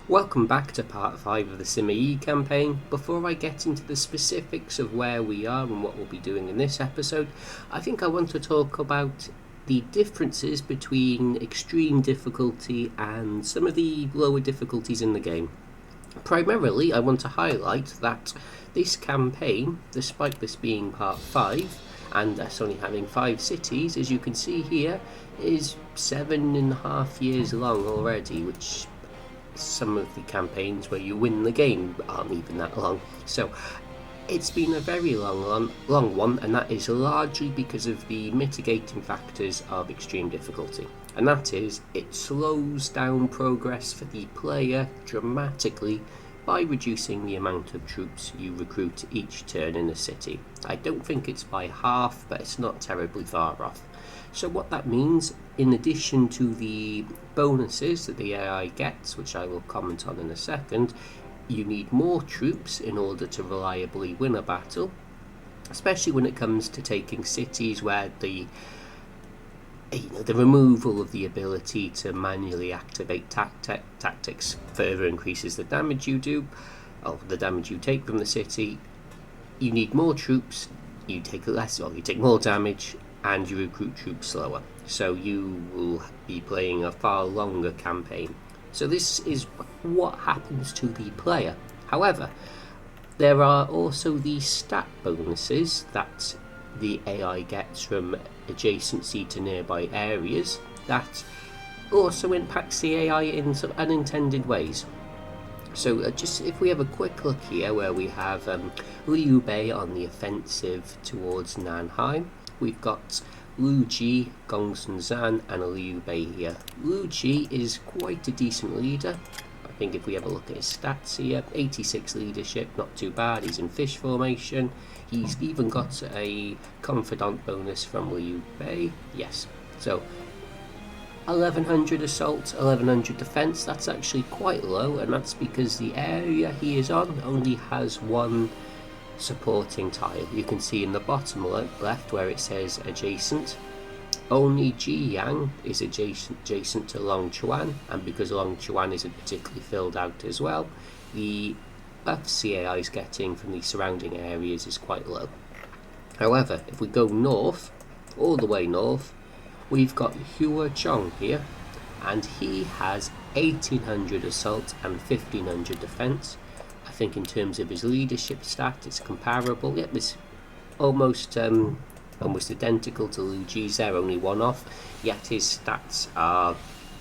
Welcome back to part 5 of the Sima Yi campaign. Before I get into the specifics of where we are and what we'll be doing in this episode, I think I want to talk about the differences between extreme difficulty and some of the lower difficulties in the game. Primarily, I want to highlight that this campaign, despite this being part 5, and us only having 5 cities, as you can see here, is 7.5 years long already, which some of the campaigns where you win the game aren't even that long. So it's been a very long one, and that is largely because of the mitigating factors of extreme difficulty. And that is, it slows down progress for the player dramatically by reducing the amount of troops you recruit each turn in a city. I don't think it's by half, but it's not terribly far off. So what that means, in addition to the bonuses that the AI gets, which I will comment on in a second, you need more troops in order to reliably win a battle, especially when it comes to taking cities where the removal of the ability to manually activate tactics further increases the damage you do, or the damage you take from the city. You need more troops, you take more damage, and you recruit troops slower. So you will be playing a far longer campaign. So this is what happens to the player. However, there are also the stat bonuses that the AI gets from adjacency to nearby areas that also impacts the AI in some unintended ways. So just if we have a quick look here where we have Liu Bei on the offensive towards Nanhai, we've got Lu Ji, Gongsun Zan and Liu Bei here. Lu Ji is quite a decent leader. I think if we have a look at his stats here, 86 leadership, not too bad. He's in fish formation. He's even got a confidant bonus from Liu Bei. Yes, so 1100 assault, 1100 defense. That's actually quite low, and that's because the area he is on only has one supporting tile. You can see in the bottom left where it says adjacent, only Jiyang is adjacent to Longchuan, and because Longchuan isn't particularly filled out as well, the buffs CAI is getting from the surrounding areas is quite low. However, if we go north, all the way north, we've got Hua Chong here, and he has 1800 assault and 1500 defense. I think in terms of his leadership stat, it's comparable. Yep, it's almost identical to Lu Ji's there, only one off, yet his stats are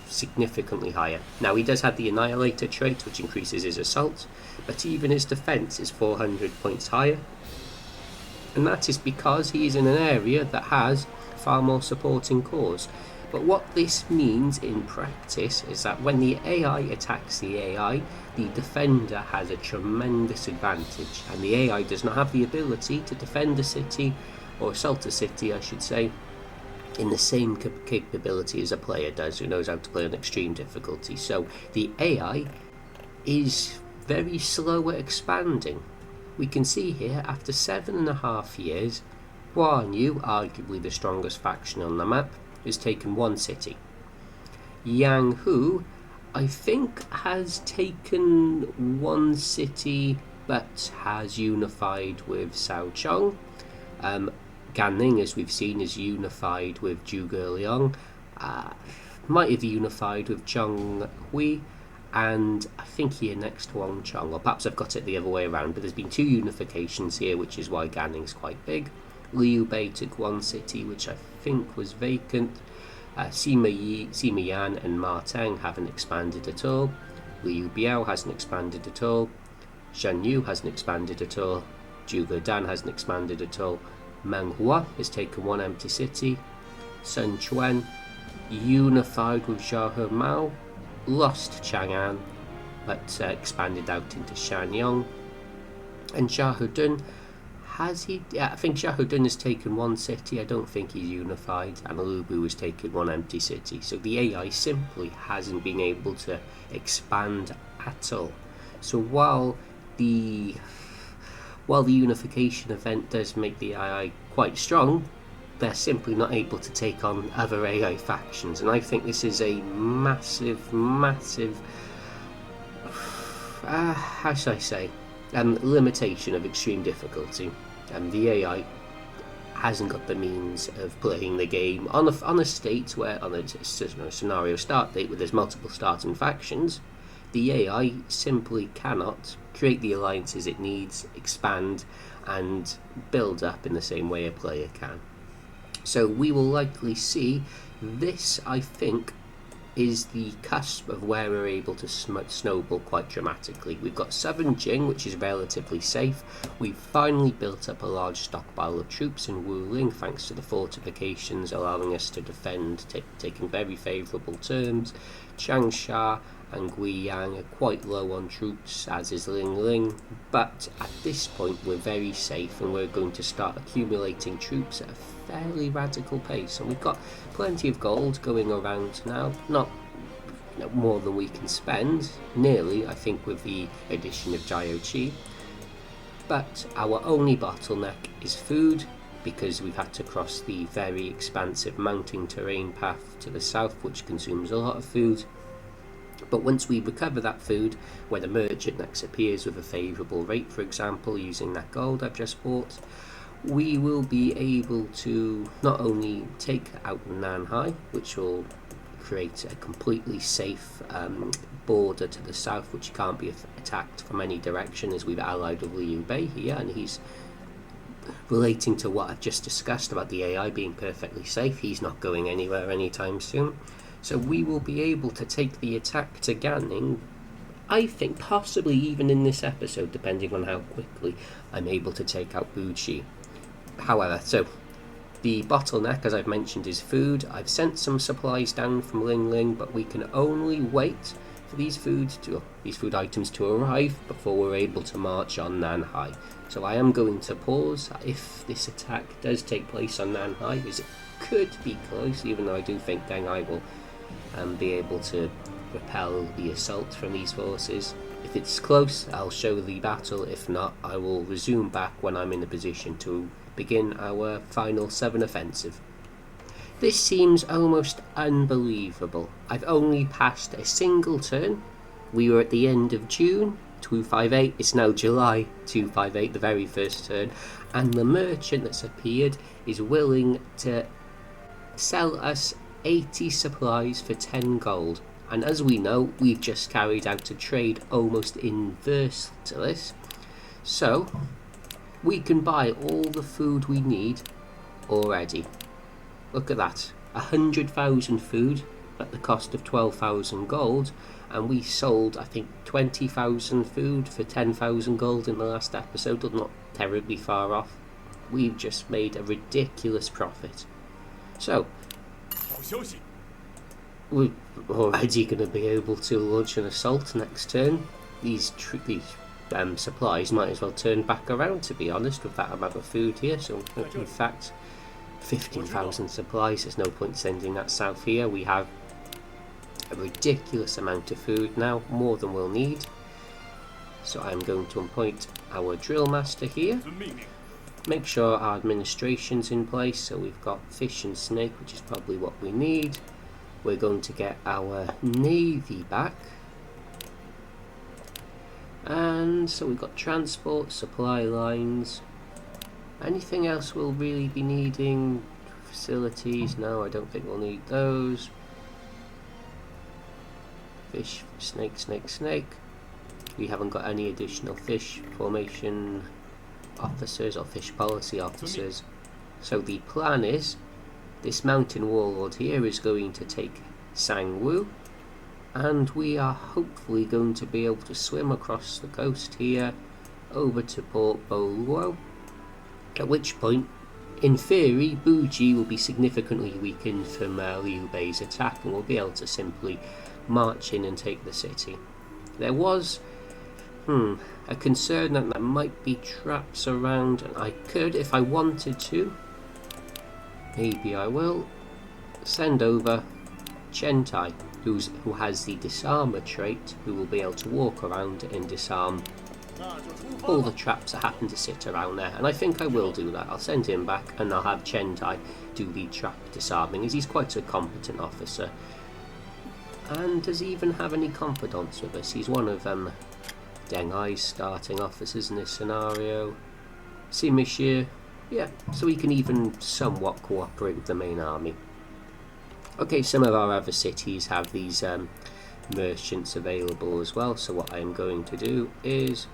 significantly higher. Now, he does have the Annihilator trait, which increases his assault, but even his defense is 400 points higher, and that is because he is in an area that has far more supporting cores. But what this means in practice is that when the AI attacks the AI, the defender has a tremendous advantage, and the AI does not have the ability to defend a city, or assault a city I should say, in the same capability as a player does who knows how to play on extreme difficulty. So the AI is very slow at expanding. We can see here, after 7.5 years, Guan Yu, arguably the strongest faction on the map, has taken one city. Yang Hu, I think, has taken one city but has unified with Cao Chong. Gan Ning, as we've seen, is unified with Zhuge Liang. Might have unified with Zhong Hui, and I think here next to Wang Chong, or perhaps I've got it the other way around, but there's been 2 unifications here, which is why Gan Ning's quite big. Liu Bei took one city, which I think was vacant. Sima Yan and Ma Teng haven't expanded at all. Liu Biao hasn't expanded at all. Shan Yu hasn't expanded at all. Zhuge Dan hasn't expanded at all. Meng Hua has taken one empty city. Sun Quan unified with Zhao Mao, lost Chang'an, but expanded out into Shanyong. And Zhao Dun, has he? Yeah, I think Zhao Dun has taken one city. I don't think he's unified. And Lubu has taken one empty city. So the AI simply hasn't been able to expand at all. So while the unification event does make the AI quite strong, they're simply not able to take on other AI factions. And I think this is a massive how should I say, limitation of extreme difficulty. The AI hasn't got the means of playing the game on a state where, on a scenario start date where there's multiple starting factions. The AI simply cannot create the alliances it needs, expand, and build up in the same way a player can. So we will likely see this, I think, is the cusp of where we're able to snowball quite dramatically. We've got Southern Jing, which is relatively safe. We've finally built up a large stockpile of troops in Wuling thanks to the fortifications allowing us to defend, taking very favourable terms. Changsha and Guiyang are quite low on troops, as is Ling Ling, but at this point we're very safe and we're going to start accumulating troops at a fairly radical pace, and we've got plenty of gold going around now, not more than we can spend, nearly, I think, with the addition of Jiochi. But our only bottleneck is food, because we've had to cross the very expansive mountain terrain path to the south, which consumes a lot of food. But once we recover that food, where the merchant next appears with a favourable rate, for example, using that gold I've just bought, we will be able to not only take out Nanhai, which will create a completely safe border to the south, which can't be attacked from any direction, as we've allied with Liu Bei here, and he's relating to what I've just discussed about the AI being perfectly safe. He's not going anywhere anytime soon. So we will be able to take the attack to Ganning, I think possibly even in this episode, depending on how quickly I'm able to take out Buji. However, so the bottleneck, as I've mentioned, is food. I've sent some supplies down from Ling Ling, but we can only wait for these food items to arrive before we're able to march on Nanhai. So I am going to pause if this attack does take place on Nanhai, as it could be close, even though I do think Deng Ai will be able to repel the assault from these forces. If it's close, I'll show the battle. If not, I will resume back when I'm in a position to begin our final 7 offensive. This seems almost unbelievable. I've only passed a single turn. We were at the end of June 258, it's now July 258, the very first turn, and the merchant that's appeared is willing to sell us 80 supplies for 10 gold. And as we know, we've just carried out a trade almost inverse to this. So we can buy all the food we need already. Look at that, 100,000 food at the cost of 12,000 gold, and we sold, I think, 20,000 food for 10,000 gold in the last episode. Not terribly far off. We've just made a ridiculous profit. So we're already going to be able to launch an assault next turn. These supplies might as well turn back around, to be honest, with that amount of food here. So in fact, 15,000 supplies, there's no point sending that south here. We have a ridiculous amount of food now, more than we'll need. So I'm going to appoint our drill master here. Make sure our administration's in place, so we've got fish and snake, which is probably what we need. We're going to get our navy back. And so we've got transport, supply lines. Anything else we'll really be needing? Facilities? No, I don't think we'll need those. Fish, snake, snake, snake. We haven't got any additional fish formation officers or fish policy officers. So the plan is, this mountain warlord here is going to take Sangwu, and we are hopefully going to be able to swim across the coast here over to Port Boluo, at which point, in theory, Buji will be significantly weakened from Liu Bei's attack, and we'll be able to simply march in and take the city. There was a concern that there might be traps around, and I could, if I wanted to, maybe I will, send over Chentai, who has the disarmer trait, who will be able to walk around and disarm all the traps that happen to sit around there. And I think I will do that. I'll send him back, and I'll have Chentai do the trap disarming, as he's quite a competent officer. And does he even have any confidants with us? He's one of Deng Ai's starting officers in this scenario. Sima Yi, yeah, so we can even somewhat cooperate with the main army. Okay, some of our other cities have these merchants available as well, so what I'm going to do is,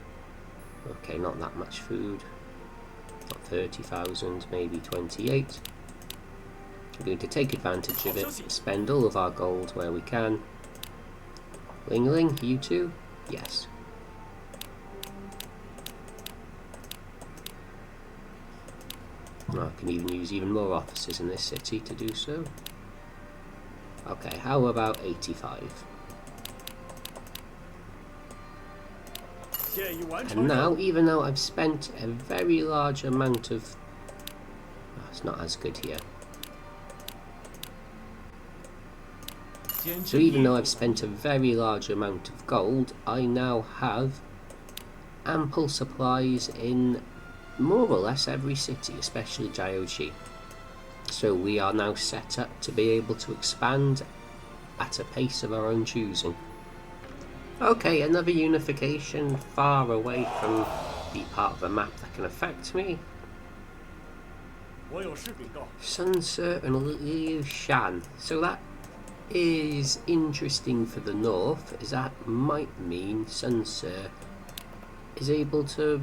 okay, not that much food, not 30,000, maybe 28. I'm going to take advantage of it, spend all of our gold where we can. Ling Ling, you too? Yes. I can even use even more officers in this city to do so. Okay, how about 85? And now, even though I've spent a very large amount of... Oh, it's not as good here. So even though I've spent a very large amount of gold, I now have ample supplies in more or less every city, especially Jiaoqi. So we are now set up to be able to expand at a pace of our own choosing. Okay, another unification far away from the part of the map that can affect me. Sun Ce and Liu Shan. So that is interesting for the north, as that might mean Sun Ce is able to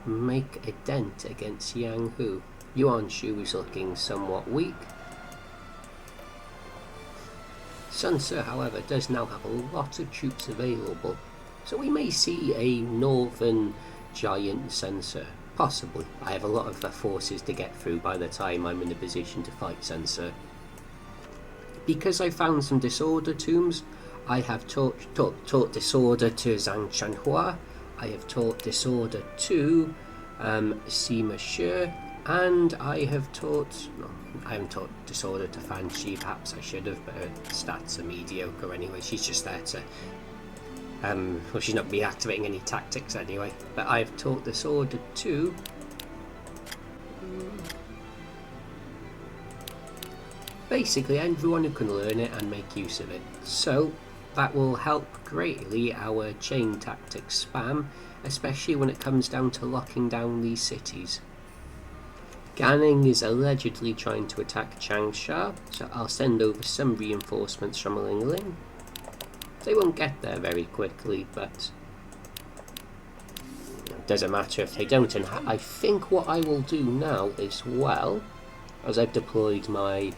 make a dent against Yang Hu. Yuan Shao is looking somewhat weak. Sun Ce, however, does now have a lot of troops available, so we may see a northern giant Sun Ce. Possibly. I have a lot of forces to get through by the time I'm in a position to fight Sun Ce. Because I found some disorder tombs, I have taught disorder to Zhang Chanhua, I have taught disorder to Sima Yi, and I have taught... No, I haven't taught disorder to Fan Shi, perhaps I should have, but her stats are mediocre anyway. She's just there to... well, she's not reactivating any tactics anyway. But I've taught disorder to... basically everyone who can learn it and make use of it. So that will help greatly our chain tactics spam, especially when it comes down to locking down these cities. Ganning is allegedly trying to attack Changsha, so I'll send over some reinforcements from Ling Ling. They won't get there very quickly, but it doesn't matter if they don't. And I think what I will do now as well, as I've deployed my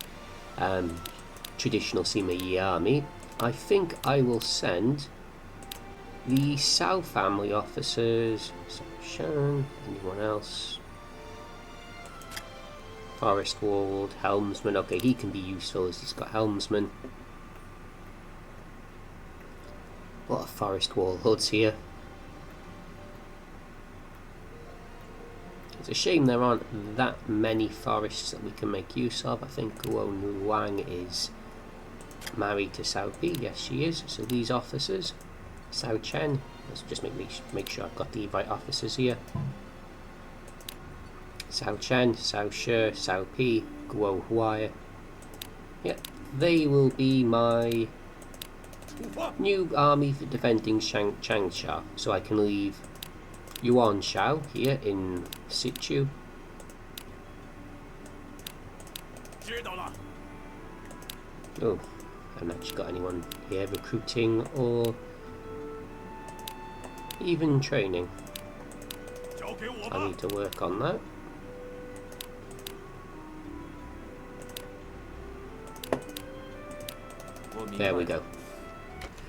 traditional Sima Yi army, I think I will send the Sao family officers, Shan, anyone else? Forest Ward, Helmsman, okay, he can be useful as he's got Helmsman. A lot of Forest Warlords here. It's a shame there aren't that many forests that we can make use of. I think Guo Wang is married to Cao Pi, yes she is. So these officers, Cao Chen, let's just make sure I've got the right officers here. Cao Chen, Cao Shi, Cao Pi, Guo Huai. Yep, they will be my new army for defending Changsha. So I can leave Yuan Shao here in situ. Oh, I haven't actually got anyone here recruiting or even training. I need to work on that. There we go.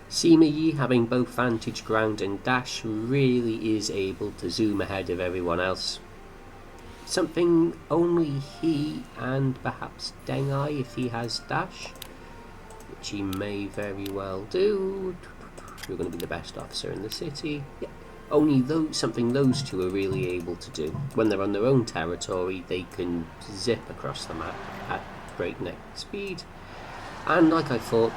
Sima Yi, having both vantage ground and dash, really is able to zoom ahead of everyone else. Something only he and perhaps Deng Ai, if he has dash, which he may very well do. You're going to be the best officer in the city. Yeah. Only something those two are really able to do. When they're on their own territory, they can zip across the map at breakneck speed. And like I thought,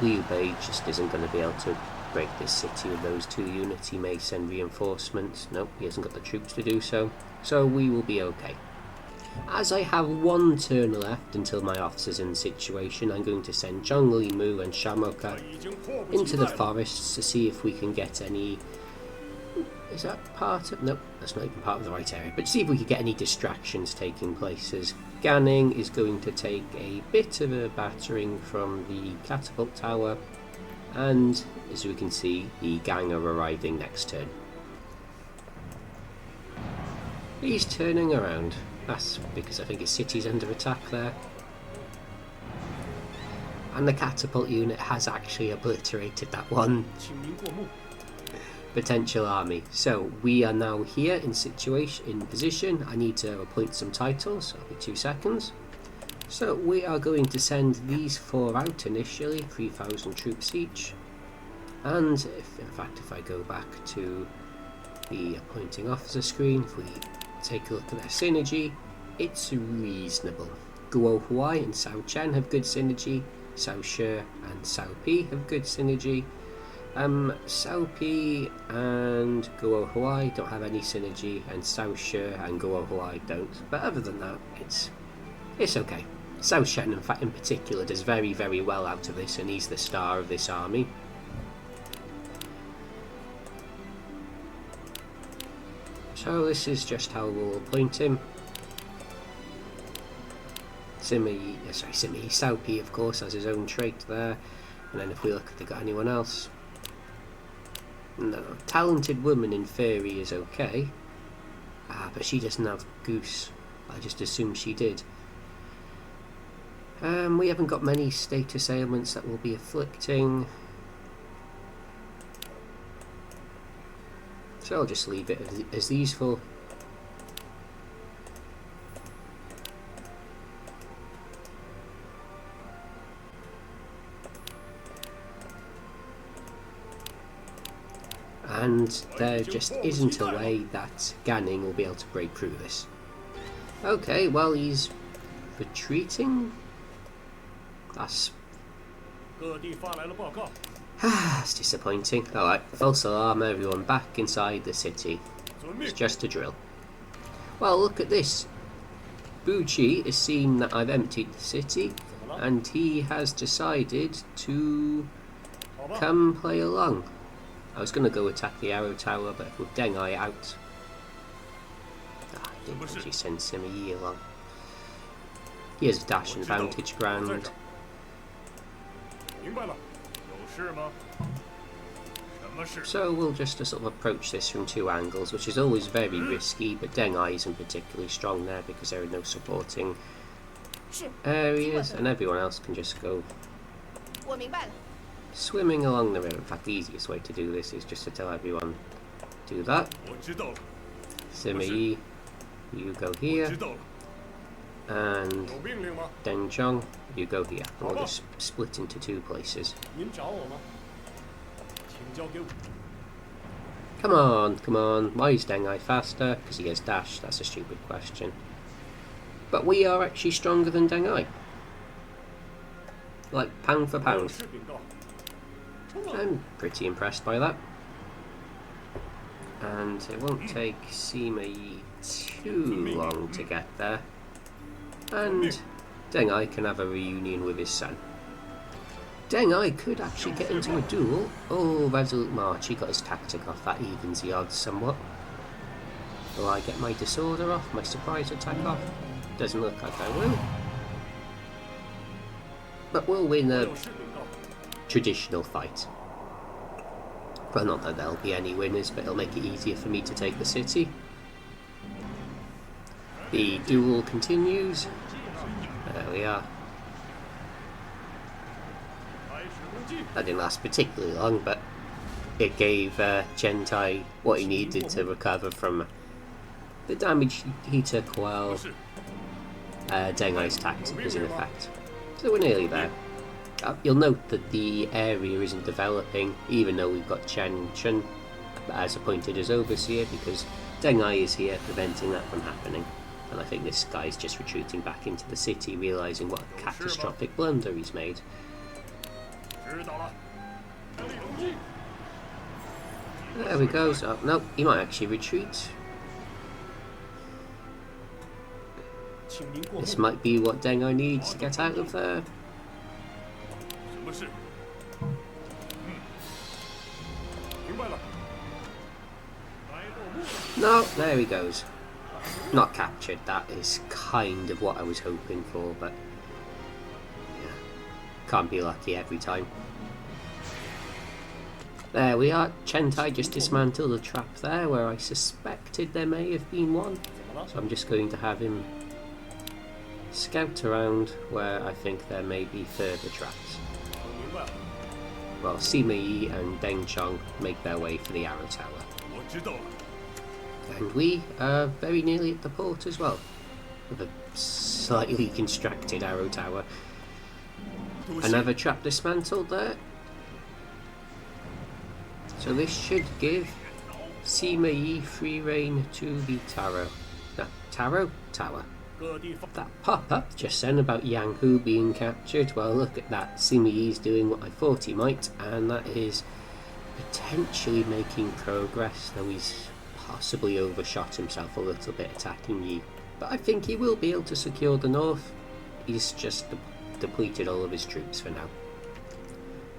Liu Bei just isn't going to be able to break this city with those two units. He may send reinforcements. Nope, he hasn't got the troops to do so. So we will be okay. As I have one turn left until my officer's in situation, I'm going to send Zhong Limu and Shamoka into the forests to see if we can get any Is that part of... Nope, that's not even part of the right area. But see if we could get any distractions taking place, as Ganning is going to take a bit of a battering from the catapult tower, and as we can see, the gang are arriving next turn. He's turning around. That's because I think his city's under attack there. And the catapult unit has actually obliterated that one potential army. So we are now here in position. I need to appoint some titles. I'll be 2 seconds. So we are going to send these 4 out initially, 3,000 troops each. And if I go back to the appointing officer screen, if we take a look at their synergy, it's reasonable. Guo Huai and Cao Chen have good synergy. Cao Shi and Cao Pi have good synergy. Cao Pi and Guo Huai don't have any synergy, and Cao Shi and Guo Huai don't. But other than that, it's okay. Cao Shen, in fact, in particular, does very, very well out of this, and he's the star of this army. So this is just how we'll appoint him. Sima Yi, Cao Pi, of course, has his own trait there. And then if we look if they've got anyone else. No, talented woman in theory is okay. But she doesn't have Goose. I just assumed she did. We haven't got many status ailments that will be afflicting. So I'll just leave it as these 4. And there just isn't a way that Ganning will be able to break through this. Okay, well, he's retreating. That's disappointing. Alright, false alarm, everyone back inside the city. It's just a drill. Well, look at this. Buchi has seen that I've emptied the city, and he has decided to come play along. I was going to go attack the arrow tower, but with Deng Ai out, I didn't actually send Sima Yi along. He has dash and vantage ground. So we'll just sort of approach this from 2 angles, which is always very risky, but Deng Ai isn't particularly strong there because there are no supporting areas, and everyone else can just go swimming along the river. In fact, the easiest way to do this is just to tell everyone, do that. Sima Yi, you go here, and Deng Zhong, you go here. And we'll just split into 2 places. Come on, come on. Why is Deng Ai faster? Because he has dash. That's a stupid question. But we are actually stronger than Deng Ai. Like, pound for pound. I'm pretty impressed by that. And it won't take Sima Yi too long to get there. And Deng Ai can have a reunion with his son. Deng Ai could actually get into a duel. Oh, Resolute March, he got his tactic off. That evens the odds somewhat. Will I get my disorder off? My surprise attack off? Doesn't look like I will. But we'll win a traditional fight. Well, not that there'll be any winners, but it'll make it easier for me to take the city. The duel continues. There we are. That didn't last particularly long, but it gave Gentai what he needed to recover from the damage he took while Deng Ai's tactic was in effect. So we're nearly there. You'll note that the area isn't developing, even though we've got Chen Chun as appointed as overseer, because Deng Ai is here preventing that from happening. And I think this guy's just retreating back into the city, realising what a catastrophic blunder he's made. There we go. So, no, he might actually retreat. This might be what Deng Ai needs to get out of there. No, there he goes. Not captured. That is kind of what I was hoping for, but yeah, can't be lucky every time. There we are. Chentai just dismantled a trap there where I suspected there may have been one. So I'm just going to have him scout around where I think there may be further traps. Well, Sima Yi and Deng Ai make their way for the arrow tower. And we are very nearly at the port as well, with a slightly constructed arrow tower. Another trap dismantled there. So this should give Sima Yi free reign to the Tower. That pop-up just then about Yang Hu being captured, well, look at that. Sima Yi's doing what I thought he might, and that is potentially making progress, though he's possibly overshot himself a little bit attacking Yi. But I think he will be able to secure the north. He's just depleted all of his troops for now.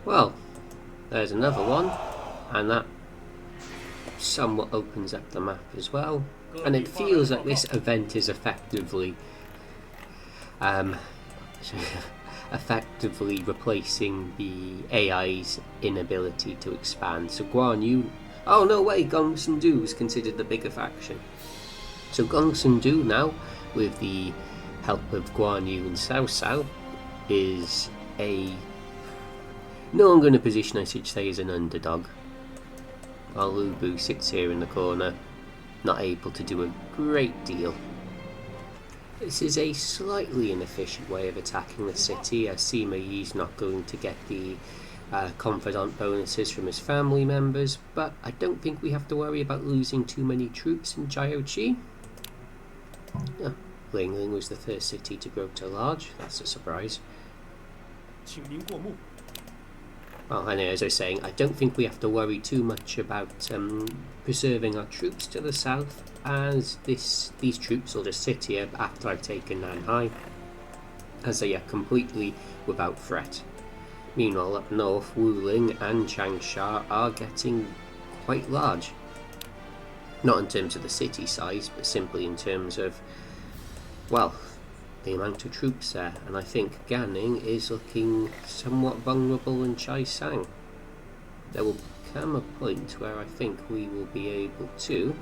Well, there's another one, and that somewhat opens up the map as well. And it feels like this event is effectively replacing the AI's inability to expand. So Guan Yu... Oh no way, Gongsun Du is considered the bigger faction. So Gongsun Du now, with the help of Guan Yu and Cao Cao, is a... No, I'm going to position I should say as an underdog. While Lu Bu sits here in the corner, not able to do a great deal. This is a slightly inefficient way of attacking the city, as Sima Yi's not going to get the confidant bonuses from his family members, but I don't think we have to worry about losing too many troops in Jiaoqi. Oh, Lingling was the first city to grow to large, that's a surprise. Well, anyway, as I was saying, I don't think we have to worry too much about preserving our troops to the south, as these troops will just sit here after I've taken Nanhai, as they are completely without threat. Meanwhile, up north, Wuling and Changsha are getting quite large. Not in terms of the city size, but simply in terms of, well, the amount of troops there, and I think Ganning is looking somewhat vulnerable in Chaisang. There will come a point where I think we will be able to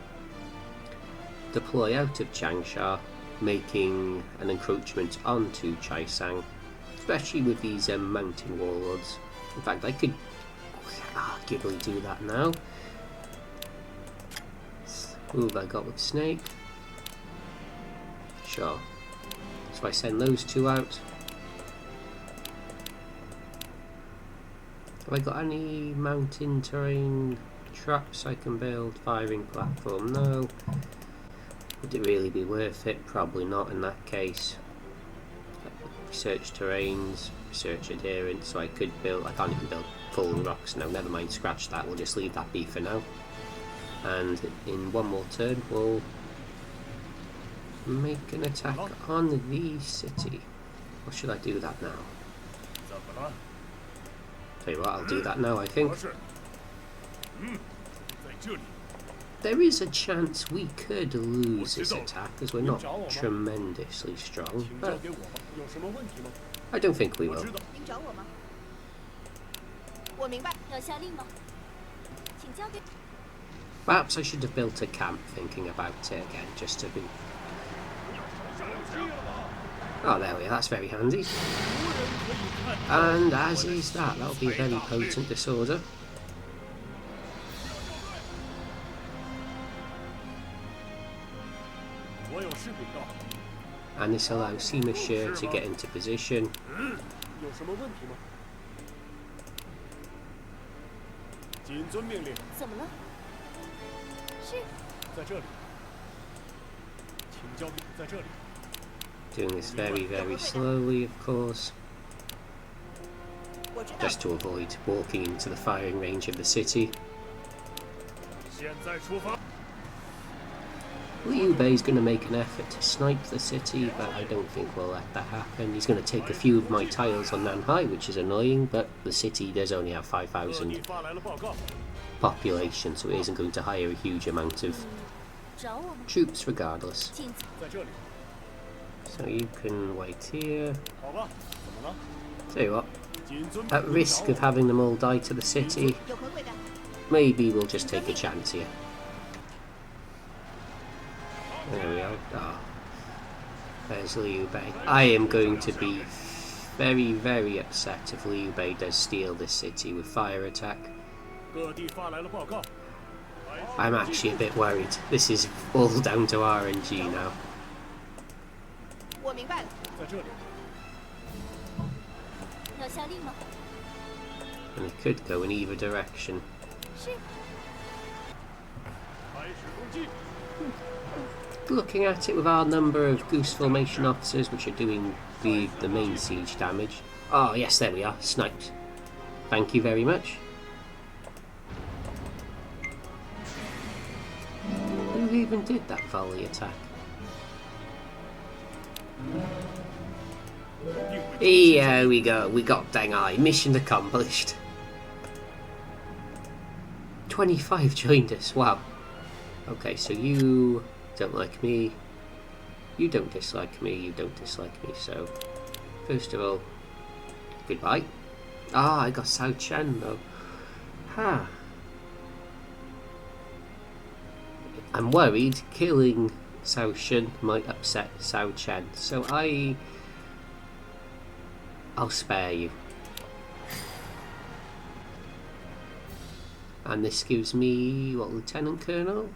deploy out of Changsha, making an encroachment onto Chaisang, especially with these mountain warlords. In fact, I could arguably do that now. Who have I got with Snake? Sure. So I send those two out. Have I got any mountain terrain traps I can build? Firing platform? No. Would it really be worth it? Probably not in that case. Research terrains, research adherence, so I could build... I can't even build full rocks now, never mind, scratch that, we'll just leave that be for now. And in one more turn we'll make an attack on the city. Or should I do that now? Tell you what, I'll do that now, I think. There is a chance we could lose this attack, as we're not tremendously strong, but I don't think we will. Perhaps I should have built a camp, thinking about it again, just to be... Oh, there we are, that's very handy. And as is that, that'll be a very potent disorder. And this allows Sima Shi to get into position. Doing this very, very slowly, of course, just to avoid walking into the firing range of the city. Liu Bei's going to make an effort to snipe the city, but I don't think we'll let that happen. He's going to take a few of my tiles on Nanhai, which is annoying, but the city does only have 5,000 population, so it isn't going to hire a huge amount of troops regardless. So you can wait here. Tell you what, at risk of having them all die to the city, maybe we'll just take a chance here. There we are. Oh, there's Liu Bei. I am going to be very, very upset if Liu Bei does steal this city with fire attack. I'm actually a bit worried. This is all down to RNG now. And it could go in either direction. Looking at it with our number of Goose Formation officers, which are doing the main siege damage. Oh yes, there we are, sniped. Thank you very much. Who even did that volley attack? Here we go, we got Deng Ai, mission accomplished. 25 joined us, wow. Okay, so you don't like me, you don't dislike me, you don't dislike me, so first of all, goodbye. Ah, I got Cao Chen though. Ha. I'm worried killing Cao Shen might upset Cao Chen, so I'll spare you. And this gives me, what, Lieutenant Colonel?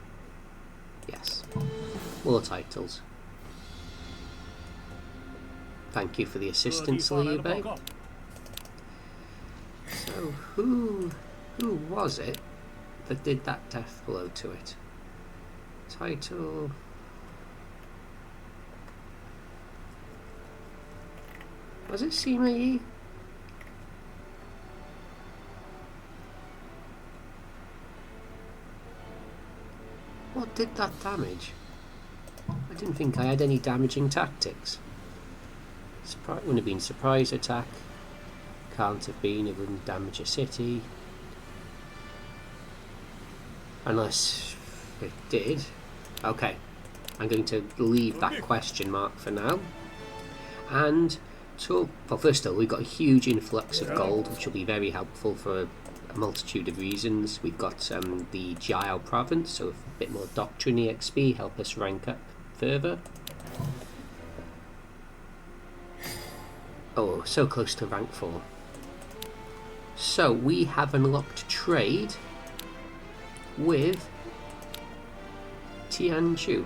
Yes. More titles. Thank you for the assistance, Liu Bei. So, who was it that did that death blow to it? Title... Was it Sima Yi? What did that damage? I didn't think I had any damaging tactics. Wouldn't have been surprise attack. Can't have been, it wouldn't damage a city. Unless it did. Okay, I'm going to leave that question mark for now. And so, well, first of all, we've got a huge influx of gold, which will be very helpful for a multitude of reasons. We've got the Jiao province, so a bit more doctrine EXP, help us rank up further. Oh, so close to rank 4. So we have unlocked trade with Tianju.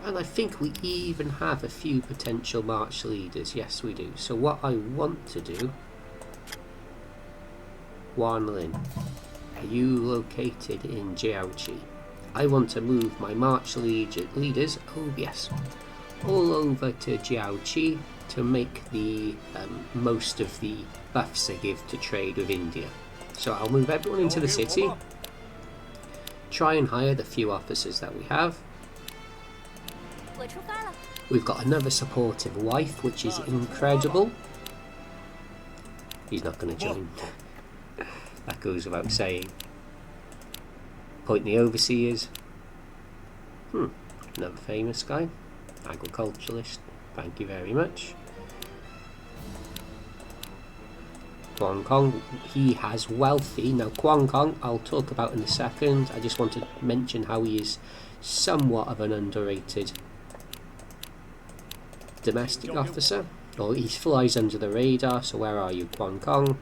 And I think we even have a few potential march leaders. Yes, we do. So what I want to do... Wanlin, are you located in Jiaoqi? I want to move my march leaders, oh yes, all over to Jiaoqi to make the most of the buffs I give to trade with India. So I'll move everyone into the city, try and hire the few officers that we have. We've got another supportive wife, which is incredible. He's not going to join. That goes without saying. Point the overseers. Another famous guy. Agriculturalist. Thank you very much. Guang Kong, he has wealthy. Now Guang Kong, I'll talk about in a second. I just want to mention how he is somewhat of an underrated domestic officer. Or he flies under the radar, so where are you, Guang Kong?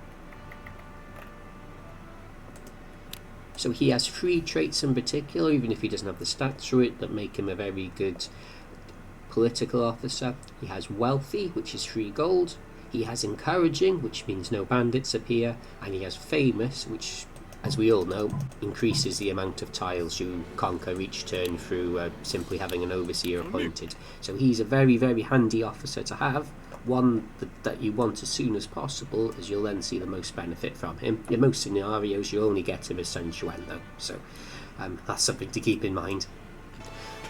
So he has 3 traits in particular, even if he doesn't have the stats through it, that make him a very good political officer. He has wealthy, which is 3 gold. He has encouraging, which means no bandits appear. And he has famous, which, as we all know, increases the amount of tiles you conquer each turn through simply having an overseer appointed. So he's a very, very handy officer to have. One that you want as soon as possible, as you'll then see the most benefit from him. In most scenarios, you only get him as Sun Quan though, so that's something to keep in mind.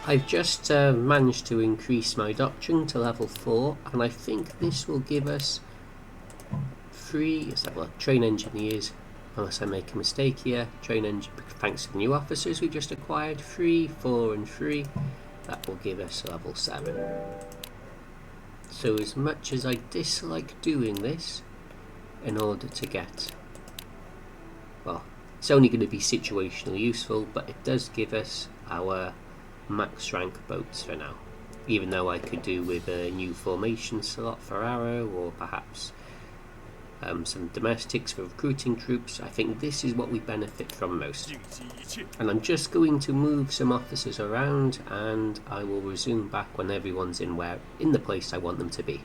I've just managed to increase my doctrine to level 4, and I think this will give us 3 train engineers, unless I make a mistake here. Train engine, thanks to the new officers we just acquired, 3, 4 and 3. That will give us level 7. So as much as I dislike doing this, in order to get, well, it's only going to be situationally useful, but it does give us our max rank boats for now. Even though I could do with a new formation slot for Arrow, or perhaps some domestics for recruiting troops, I think this is what we benefit from most. And I'm just going to move some officers around, and I will resume back when everyone's in the place I want them to be.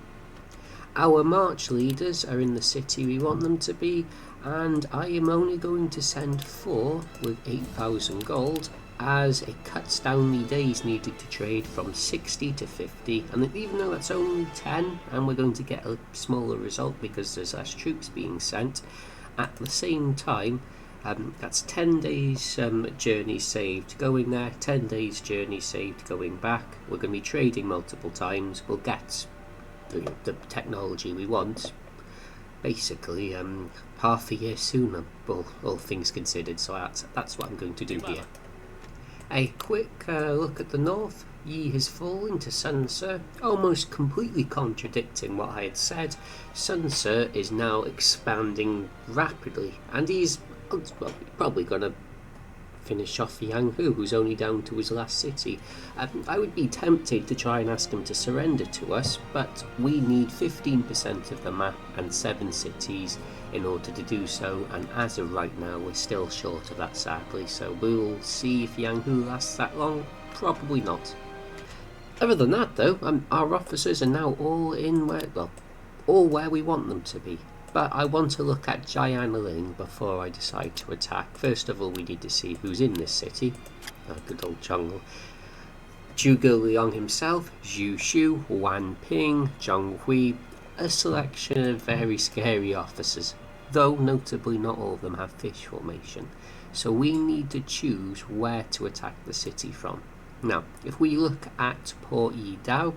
Our march leaders are in the city we want them to be, and I am only going to send 4 with 8,000 gold, as it cuts down the days needed to trade from 60 to 50, and even though that's only 10 and we're going to get a smaller result because there's less troops being sent, at the same time that's 10 days journey saved going there, 10 days journey saved going back. We're going to be trading multiple times, we'll get the technology we want basically half a year sooner, all things considered. So that's what I'm going to do here. A quick look at the north. Yi has fallen to Sun Ce, almost completely contradicting what I had said. Sun Ce is now expanding rapidly, and he's probably going to finish off Yang Hu, who's only down to his last city. I would be tempted to try and ask him to surrender to us, but we need 15% of the map and 7 cities in order to do so, and as of right now we're still short of that, sadly, so we'll see if Yang Hu lasts that long. Probably not. Other than that though, our officers are now all where we want them to be. But I want to look at Jianling before I decide to attack. First of all, we need to see who's in this city. Good old jungle. Zhuge Liang himself, Zhu Shu, Wan Ping, Zhang Hui, a selection of very scary officers, though notably not all of them have fish formation. So we need to choose where to attack the city from. Now, if we look at Port Yi Dao,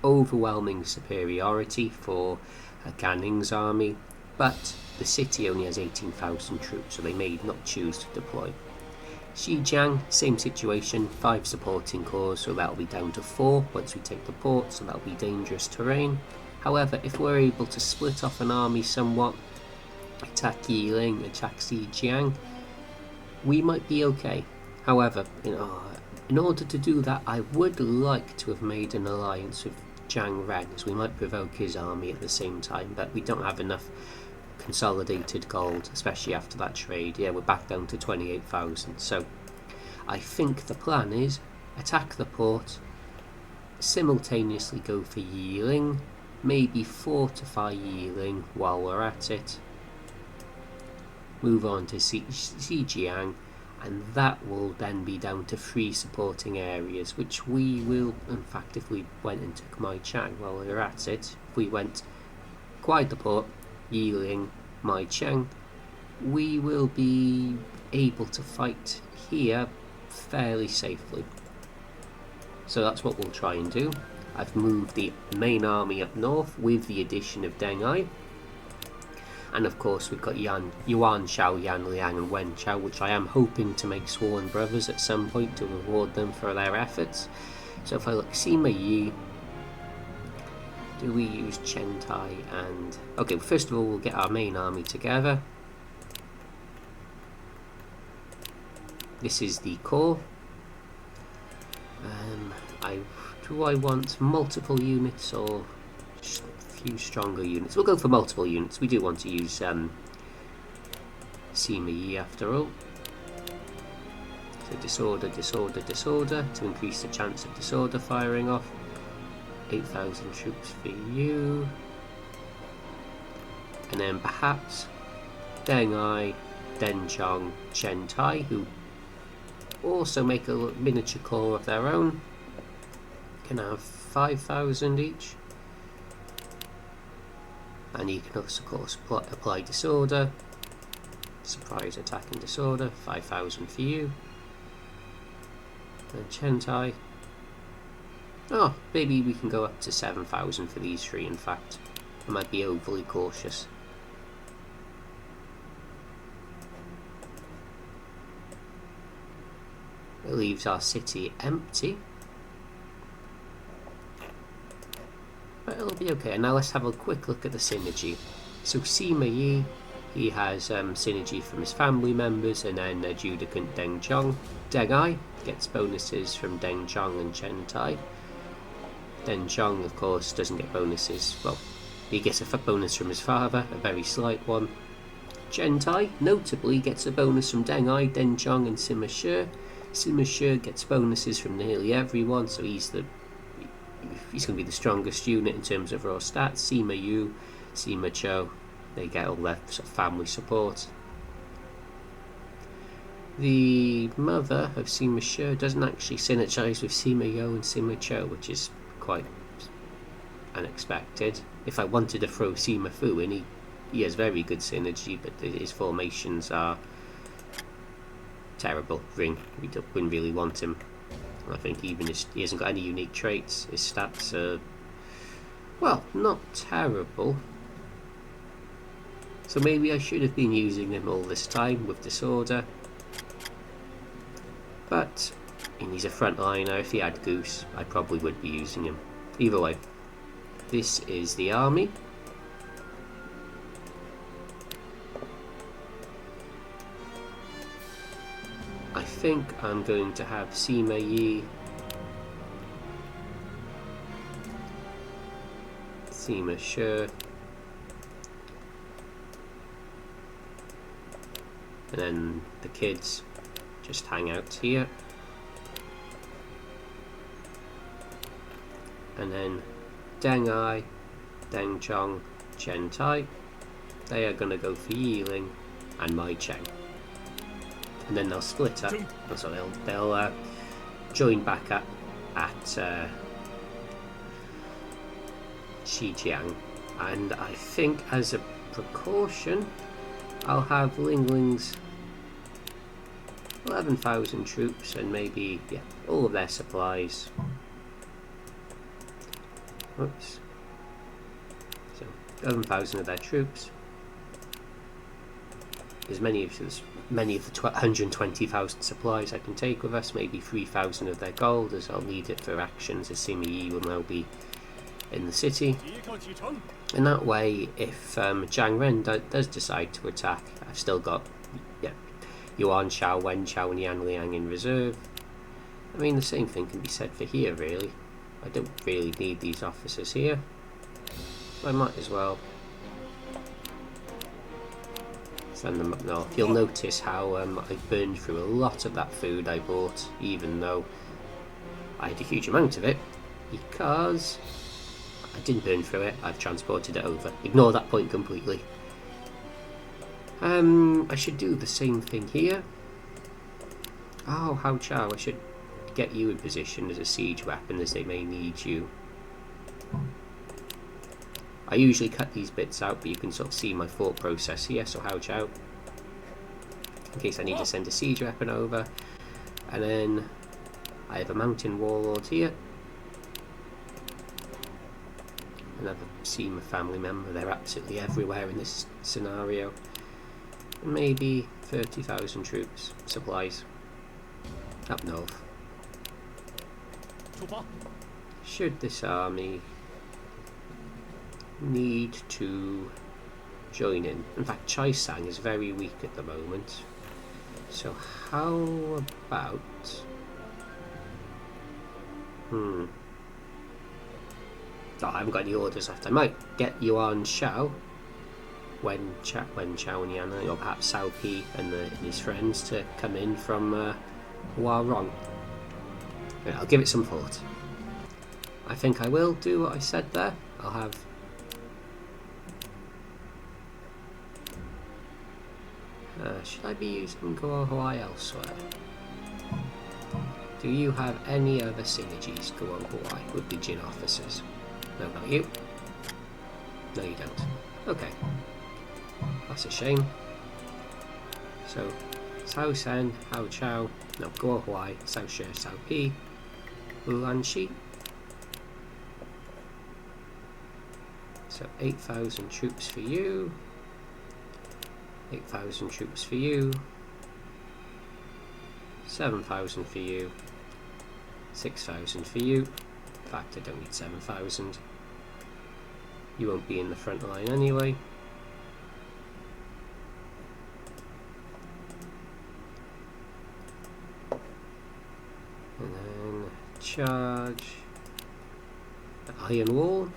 overwhelming superiority for Gan Ning's army, but the city only has 18,000 troops, so they may not choose to deploy. Xinjiang, same situation, 5 supporting corps, so that'll be down to 4 once we take the port, so that'll be dangerous terrain. However, if we're able to split off an army somewhat, attack Yiling, attack Xinjiang, we might be okay. However, in order to do that, I would like to have made an alliance with Zhang Ren, as we might provoke his army at the same time, but we don't have enough consolidated gold, especially after that trade. Yeah, we're back down to 28,000, so I think the plan is attack the port, simultaneously go for Yiling, maybe fortify Yiling while we're at it, move on to Xinjiang, and that will then be down to 3 supporting areas, which we will, in fact, if we went into Mai Chang while we were at it, if we went acquired the port, Yiling, Mai Chang, we will be able to fight here fairly safely. So that's what we'll try and do. I've moved the main army up north with the addition of Deng Ai. And of course we've got Yuan Shao, Yan Liang and Wen Chao, which I am hoping to make sworn brothers at some point to reward them for their efforts. So if I look, Sima Yi, do we use Chen Tai and... Okay, first of all we'll get our main army together. This is the core. Do I want multiple units or just a few stronger units? We'll go for multiple units. We do want to use Sima Yi after all. So disorder, disorder, disorder to increase the chance of disorder firing off. 8,000 troops for you. And then perhaps Deng Ai, Den Chong, Chen Tai, who also make a miniature corps of their own. Can have 5,000 each. And you can also, of course, apply disorder. Surprise attack and disorder, 5,000 for you. And Chen Tai. Oh, maybe we can go up to 7,000 for these 3, in fact. I might be overly cautious. It leaves our city empty. But it'll be okay. And now let's have a quick look at the synergy. So Sima Yi, he has synergy from his family members, and then adjudicant Deng Ai gets bonuses from Deng Zhong and Chen Tai. Deng Zhong, of course, doesn't get bonuses. Well, he gets a bonus from his father, a very slight one. Chen Tai, notably, gets a bonus from Deng Ai, Deng Zhong and Sima Shi. Sima Shi gets bonuses from nearly everyone, so he's going to be the strongest unit in terms of raw stats. Sima Yi, Sima Chou, they get all their sort of family support. The mother of Sima Shi doesn't actually synergize with Sima Yi and Sima Chou, which is quite unexpected. If I wanted to throw Sima Fu in, he has very good synergy, but his formations are terrible. We wouldn't really want him. I think even he hasn't got any unique traits. His stats are, well, not terrible. So maybe I should have been using him all this time with Disorder. But he's a frontliner. If he had Goose, I probably would be using him. Either way, this is the army. I think I'm going to have Sima Yi, Sima Shi, and then the kids just hang out here, and then Deng Ai, Deng Zhong, Chen Tai, they are going to go for Yiling and Mai Cheng. And then they'll split up, so they'll join back up at Xinjiang, and I think as a precaution I'll have Ling Ling's 11,000 troops and maybe all of their supplies. Oops. So 11,000 of their troops. As many of the 120,000 supplies I can take with us, maybe 3,000 of their gold, as I'll need it for actions, as Sima Yi will now be in the city. And that way, if Zhang Ren does decide to attack, I've still got Yuan Shao, Wen Shao and Yan Liang in reserve. I mean, the same thing can be said for here, really. I don't really need these officers here, so I might as well send them up north. You'll notice how I burned through a lot of that food I bought, even though I had a huge amount of it, because I didn't burn through it, I've transported it over. Ignore that point completely. I should do the same thing here. Oh, Hao Chao, I should get you in position as a siege weapon, as they may need you. I usually cut these bits out, but you can sort of see my thought process here. So Hao Chao, in case I need to send a siege weapon over. And then I have a mountain warlord here, another Sima family member. They're absolutely everywhere in this scenario. And maybe 30,000 troops, supplies, up north. Should this army need to join in. In fact, Chai Sang is very weak at the moment. So how about... Oh, I haven't got any orders left. I might get Yuan Shao, Wen Shao and Yan, or perhaps Cao Pi and his friends to come in from Hua Rong. Yeah, I'll give it some thought. I think I will do what I said there. I'll have... should I be using Guohuai elsewhere? Do you have any other synergies, Guohuai, with the Jin officers? No, not you. No, you don't. Okay. That's a shame. So, Cao Sen, Hao Chao, no, Guohuai, Cao Shi, Cao Pi, Wulan Shi. So 8,000 troops for you. 8,000 troops for you. 7,000 for you. 6,000 for you. In fact, I don't need 7,000. You won't be in the front line anyway. And then charge the iron wall.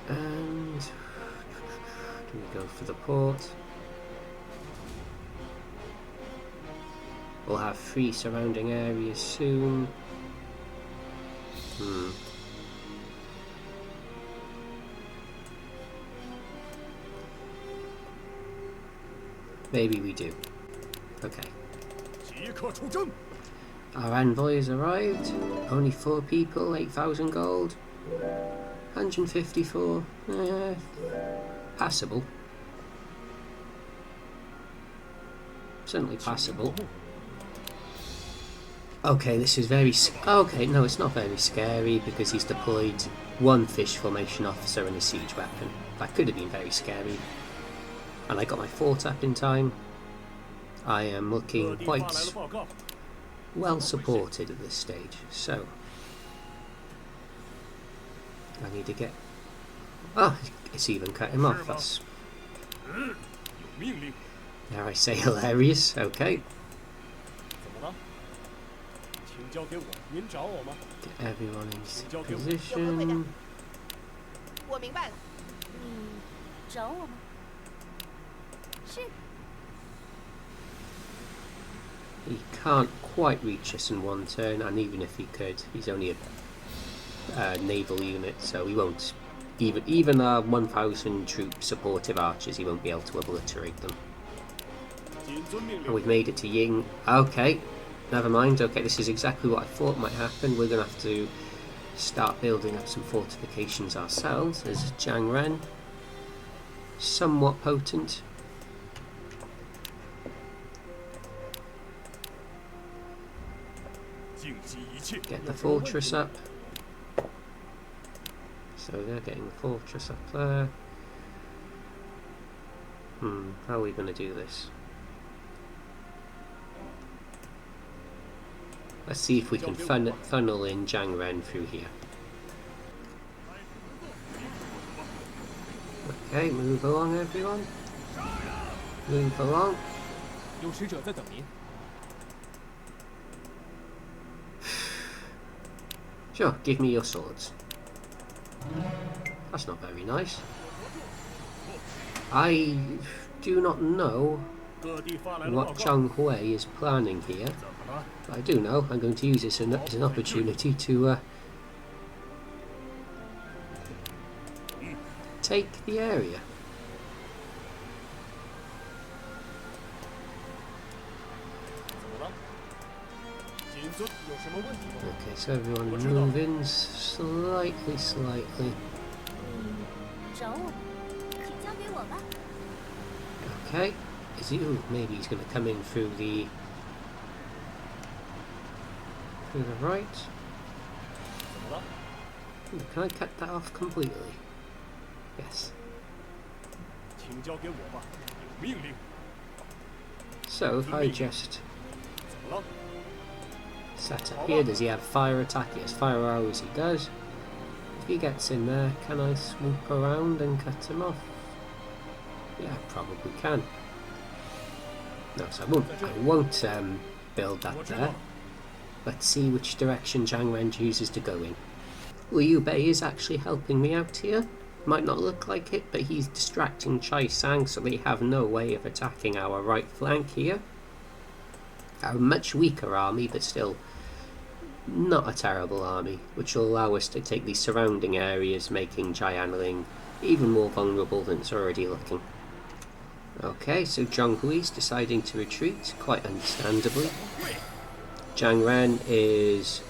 And do we go for the port? We'll have 3 surrounding areas soon. Maybe we do. Okay. Our envoy has arrived. Only 4 people, 8,000 gold. 154. Passable. Certainly passable. Okay, this is very... Okay, no, it's not very scary because he's deployed 1 fish formation officer and a siege weapon. That could have been very scary. And I got my fort up in time. I am looking quite well supported at this stage, so... I need to get... Oh, it's even cut him off. That's... Dare I say hilarious. Okay. Get everyone in position. He can't quite reach us in 1 turn, and even if he could, he's only a naval unit, so he won't. Even our 1,000 troop supportive archers, he won't be able to obliterate them. And we've made it to Ying. Okay, never mind. Okay, this is exactly what I thought might happen. We're going to have to start building up some fortifications ourselves. There's Jiang Ren, somewhat potent. Get the fortress up. So they're getting the fortress up there. How are we going to do this? Let's see if we can funnel in Jiang Ren through here. Okay, move along everyone. Move along. Sure, give me your swords. That's not very nice. I do not know what Zhang Hui is planning here. But I do know I'm going to use this as an opportunity to take the area. Okay, so everyone move in slightly. Okay, is he? Ooh, maybe he's going to come in through the right. Ooh, can I cut that off completely? Yes. So if I just set up here, does he have fire attack? Yes, fire arrows he does. If he gets in there, can I swoop around and cut him off? Yeah, probably can. No, so I won't build that there. Let's see which direction Jiang Ren chooses to go in. Liu Bei is actually helping me out here. Might not look like it, but he's distracting Chai Sang, so they have no way of attacking our right flank here. A much weaker army, but still not a terrible army, which will allow us to take these surrounding areas, making Jianling even more vulnerable than it's already looking. Okay, so Zhang Hui's deciding to retreat, quite understandably. Jiang Ren is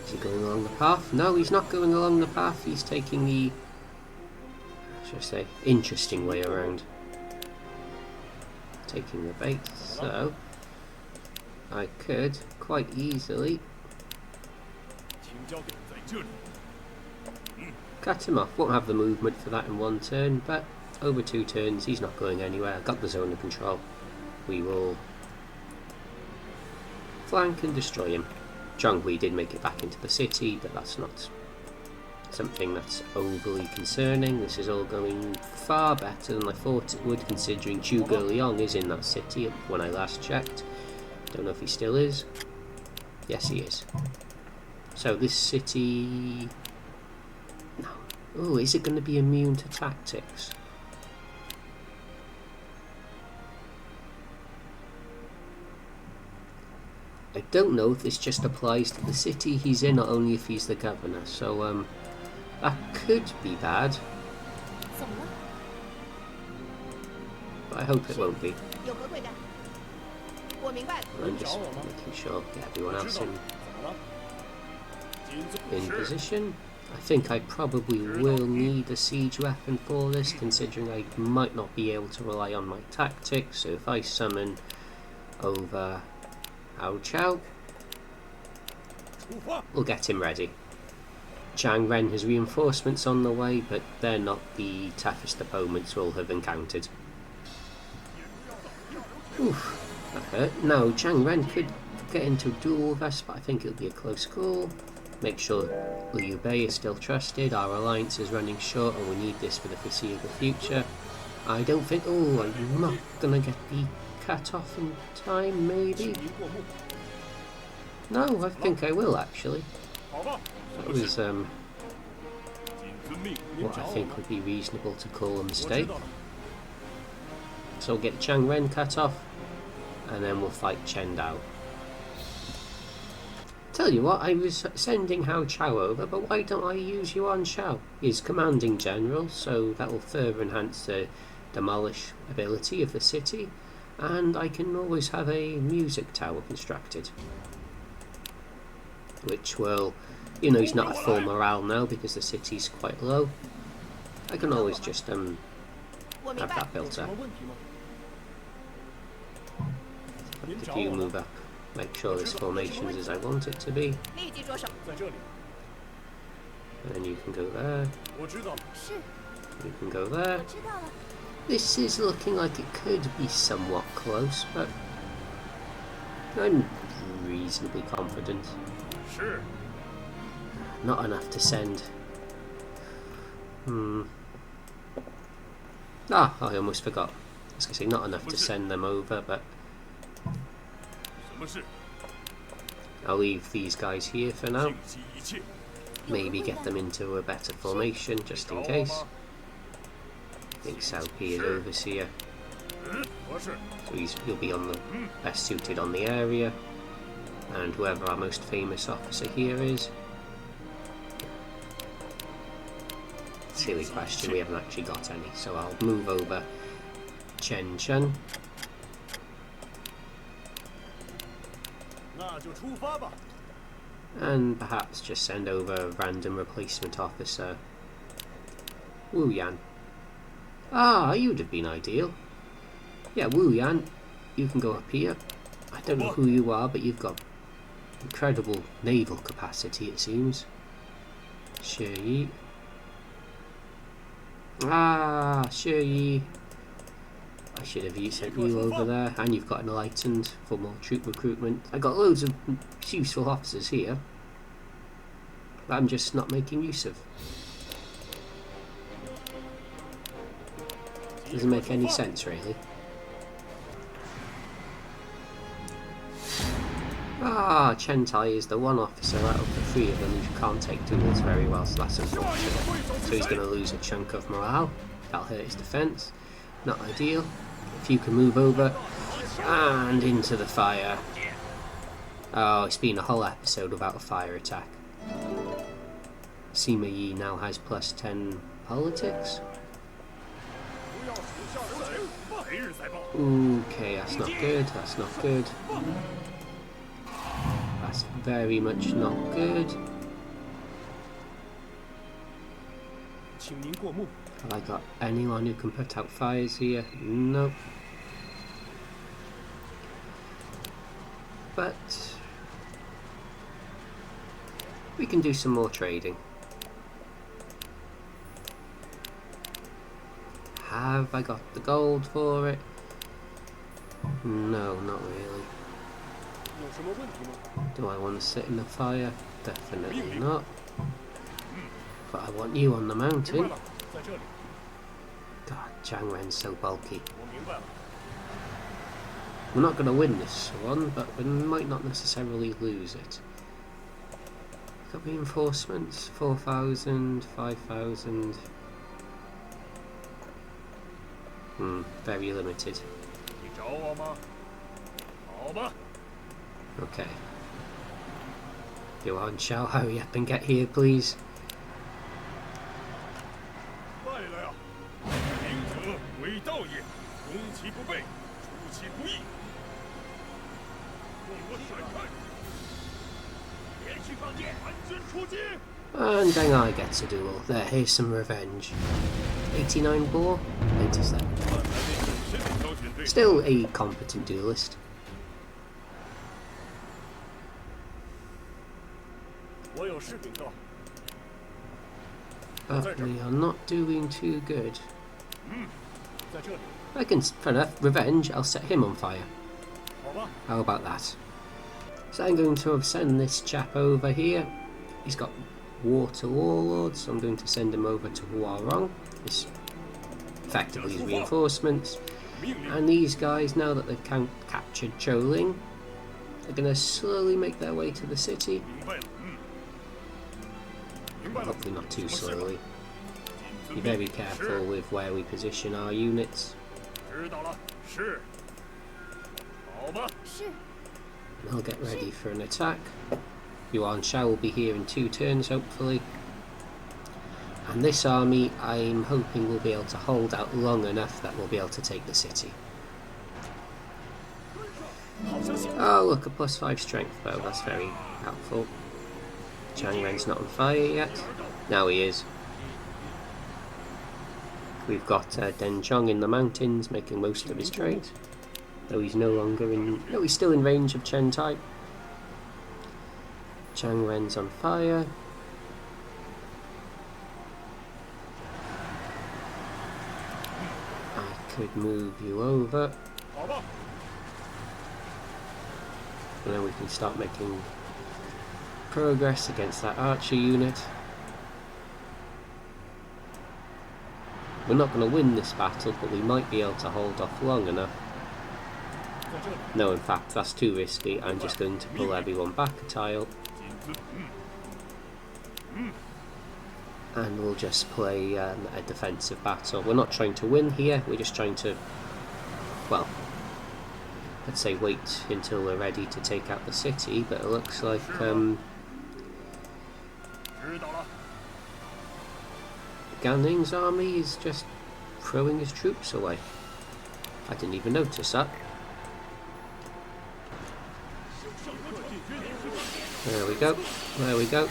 he going along the path? No, he's not going along the path, he's taking the, should I say, interesting way around. Taking the bait, so I could quite easily cut him off. Won't have the movement for that in 1 turn, but over 2 turns. He's not going anywhere. Got the zone of control. We will flank and destroy him. Zhonghui did make it back into the city, but that's not something that's overly concerning. This is all going far better than I thought it would, considering Zhuge Liang is in that city when I last checked. Don't know if he still is. Yes, he is. So this city... No. Oh, is it going to be immune to tactics? I don't know if this just applies to the city he's in, or only if he's the governor. So, that could be bad. But I hope it won't be. I'm just making sure get everyone else in position. I think I probably will need a siege weapon for this, considering I might not be able to rely on my tactics. So if I summon over Hao Chao, we'll get him ready. Zhang Ren has reinforcements on the way, but they're not the toughest opponents we'll have encountered. Oof. That hurt. No, Zhang Ren could get into a duel with us, but I think it'll be a close call. Make sure Liu Bei is still trusted. Our alliance is running short, and we need this for the foreseeable future. I don't think... Oh, I'm not gonna get the cut off in time, maybe? No, I think I will, actually. That was what I think would be reasonable to call a mistake. So we'll get Zhang Ren cut off, and then we'll fight Chen Dao. Tell you what, I was sending Hao Chao over, but why don't I use Yuan Shao? He's commanding general, so that will further enhance the demolish ability of the city, and I can always have a music tower constructed, which will, you know, he's not at full morale now because the city's quite low. I can always just have that built up. If you move up, make sure this formation is as I want it to be. And then you can go there. You can go there. This is looking like it could be somewhat close, but I'm reasonably confident. Not enough to send. Ah, I almost forgot. I was going to say not enough to send them over, but I'll leave these guys here for now. Maybe get them into a better formation just in case. I think Cao Pi is overseer, so he'll be on the best suited on the area, and whoever our most famous officer here is. Silly question, we haven't actually got any, so I'll move over Chen Chen. And perhaps just send over a random replacement officer. Wu Yan. Ah, you would have been ideal. Yeah, Wu Yan, you can go up here. I don't know who you are, but you've got incredible naval capacity, it seems. Shi Yi. Ah, Shi Yi. I should have sent you over there, and you've got enlightened for more troop recruitment. I got loads of useful officers here that I'm just not making use of. Doesn't make any sense, really. Ah, Chen Tai is the one officer out of the 3 of them who can't take duels very well, so that's unfortunate. So he's going to lose a chunk of morale. That'll hurt his defence. Not ideal. If you can move over and into the fire. Oh, it's been a whole episode without a fire attack. Sima Yi now has +10 politics. Okay, that's not good. That's not good. That's very much not good. Have I got anyone who can put out fires here? Nope. But we can do some more trading. Have I got the gold for it? No, not really. Do I want to sit in the fire? Definitely not. But I want you on the mountain. God, Zhang Ren's so bulky. We're not going to win this one, but we might not necessarily lose it. Got reinforcements, 4,000, 5,000. Very limited. Okay. Yuan Shao, hurry up and get here, please. And Deng Ai gets a duel. There, here's some revenge. 89 bore, 87. Still a competent duelist. But we are not doing too good. I can, fair enough, revenge, I'll set him on fire. How about that? So I'm going to send this chap over here. He's got water warlords, so I'm going to send him over to Huarong. This effectively is reinforcements. And these guys, now that they've captured Zhouling, are going to slowly make their way to the city. Hopefully not too slowly. Be very careful with where we position our units. And I'll get ready for an attack. Yuan Shao will be here in 2 turns, hopefully. And this army, I'm hoping will be able to hold out long enough that we'll be able to take the city. Oh, look, a +5 strength bow. That's very helpful. Zhang Ren's not on fire yet. Now he is. We've got Den Zhong in the mountains making most of his trade. Though he's no longer in... No, he's still in range of Chen Tai. Zhang Ren's on fire. I could move you over. And then we can start making progress against that archer unit. We're not going to win this battle, but we might be able to hold off long enough. No, in fact, that's too risky. I'm just going to pull everyone back a tile. And we'll just play a defensive battle. We're not trying to win here, we're just trying to, well, let's say wait until we're ready to take out the city, but it looks like Gan Ning's army is just throwing his troops away. I didn't even notice that. There we go, there we go.